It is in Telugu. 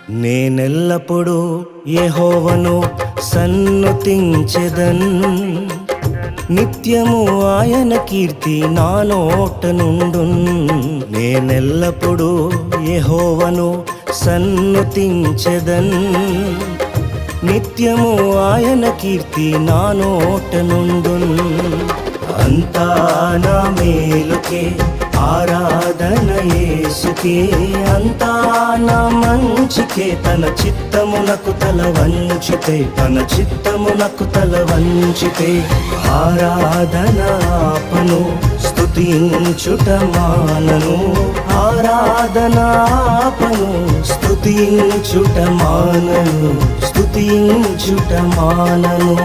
నేనెల్లప్పుడూ యెహోవాను సన్నుతించెదన్, నిత్యము ఆయన కీర్తి నా నోట నుండున్. నేనెల్లప్పుడూ యెహోవాను సన్నుతించెదన్, నిత్యము ఆయన కీర్తి నా నోట నుండున్. అంతా నా మేలుకే ఆరాధన యేసుకే, అంతా నా మంచికే. తన చిత్తమునకు తల వంచితే, తన చిత్తమునకు తల వంచితే ఆరాధన ఆపను, స్తుతించుట మానను. ఆరాధన ఆపను, స్తుతించుట మానను, స్తుతించుట మానను.